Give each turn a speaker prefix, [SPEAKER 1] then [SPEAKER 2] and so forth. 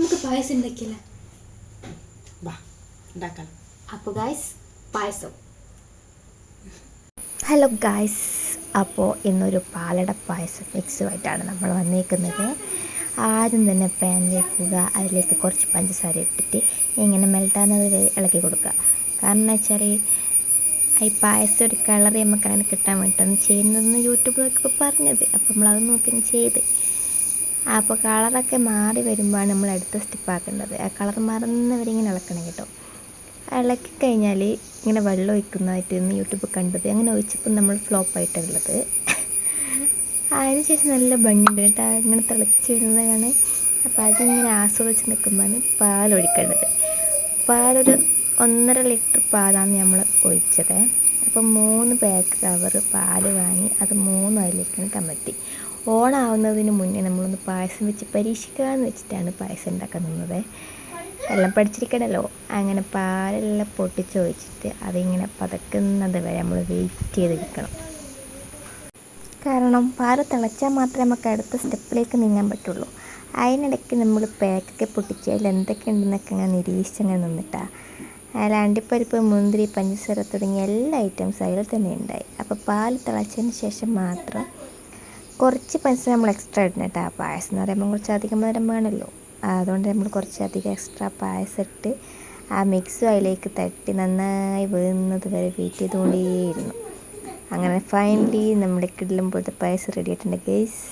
[SPEAKER 1] നമുക്ക് പായസം ഉണ്ടാക്കിയല്ല. അപ്പോൾ ഗായ്സ് പായസം.
[SPEAKER 2] Hello guys, അപ്പോൾ ഇന്നൊരു പാലട പായസം മിക്സുമായിട്ടാണ് നമ്മൾ വന്നേക്കുന്നത്. ആദ്യം തന്നെ പാൻ വയ്ക്കുക, അതിലേക്ക് കുറച്ച് പഞ്ചസാര ഇട്ടിട്ട് ഇങ്ങനെ മെൽറ്റാകുന്നത് വരെ ഇളക്കി കൊടുക്കുക. കാരണം എന്ന് വെച്ചാൽ ഈ പായസം ഒരു കളർ നമുക്ക് അങ്ങനെ കിട്ടാൻ വേണ്ടിയിട്ടാണ് ചെയ്യുന്നതെന്ന് യൂട്യൂബ് നോക്കിയപ്പോൾ പറഞ്ഞത്. അപ്പോൾ നമ്മളത് നോക്കി ചെയ്ത്. അപ്പോൾ കളറൊക്കെ മാറി വരുമ്പോഴാണ് നമ്മൾ അടുത്ത സ്റ്റെപ്പ് ആക്കേണ്ടത്. ആ കളർ മാറുന്നവരെ ഇങ്ങനെ ഇളക്കണം കേട്ടോ. ഇളക്കി കഴിഞ്ഞാൽ ഇങ്ങനെ വെള്ളം ഒഴിക്കുന്നതായിട്ട് ഇന്ന് യൂട്യൂബ് കണ്ടത്. അങ്ങനെ ഒഴിച്ചപ്പോൾ നമ്മൾ ഫ്ലോപ്പായിട്ടുള്ളത്. അതിനുശേഷം നല്ല ഭംഗിയുണ്ട് കേട്ടോ, ഇങ്ങനെ തിളച്ച് വരുന്നതാണ്. അപ്പോൾ അതിങ്ങനെ ആസ്വദിച്ച് നിൽക്കുമ്പോഴാണ് പാലൊഴിക്കേണ്ടത്. പാലൊരു 1.5 ലിറ്റർ പാലാണ് നമ്മൾ ഒഴിച്ചത്. അപ്പോൾ 3 പാക്ക് കവർ പാല് വാങ്ങി അത് 3 അതിലേക്കാണ് കമഴ്ത്തി. ഓണാവുന്നതിന് മുന്നേ നമ്മളൊന്ന് പായസം വെച്ച് പരീക്ഷിക്കാമെന്ന് വെച്ചിട്ടാണ് പായസം ഉണ്ടാക്കാൻ നിന്നത്. എല്ലാം പഠിച്ചിരിക്കണമല്ലോ. അങ്ങനെ പാലെല്ലാം പൊട്ടിച്ചൊഴിച്ചിട്ട് അതിങ്ങനെ പതക്കുന്നത് വരെ നമ്മൾ വെയിറ്റ് ചെയ്തിരിക്കണം. കാരണം പാല് തിളച്ചാൽ മാത്രമേ നമുക്ക് അടുത്ത സ്റ്റെപ്പിലേക്ക് നീങ്ങാൻ പറ്റുള്ളൂ. അതിനിടയ്ക്ക് നമ്മൾ പാക്കൊക്കെ പൊട്ടിച്ച് അതിൽ എന്തൊക്കെ ഉണ്ടെന്നൊക്കെ അങ്ങനെ നിരീക്ഷിച്ചങ്ങനെ നിന്നിട്ടാണ്. അതിൽ അണ്ടിപ്പരിപ്പ്, മുന്തിരി, പഞ്ചസാര തുടങ്ങിയ എല്ലാ ഐറ്റംസും അതിൽ തന്നെ ഉണ്ടായി. അപ്പോൾ പാൽ തിളച്ചതിന് ശേഷം മാത്രം കുറച്ച് പഞ്ചസാര നമ്മൾ എക്സ്ട്രാ ഇടണം കേട്ടോ. പായസം എന്ന് പറയുമ്പോൾ കുറച്ച് അധികം മധുരം വേണമല്ലോ. അതുകൊണ്ട് നമ്മൾ കുറച്ചധികം എക്സ്ട്രാ പായസം ഇട്ട് ആ മിക്സും അതിലേക്ക് തട്ടി നന്നായി വീഴുന്നത് വരെ വെയിറ്റ് ചെയ്തുകൊണ്ടേയിരുന്നു. അങ്ങനെ ഫൈനലി നമ്മുടെ കിടിലം പോലത്തെ പായസം റെഡി ആയിട്ടുണ്ട് ഗൈസ്.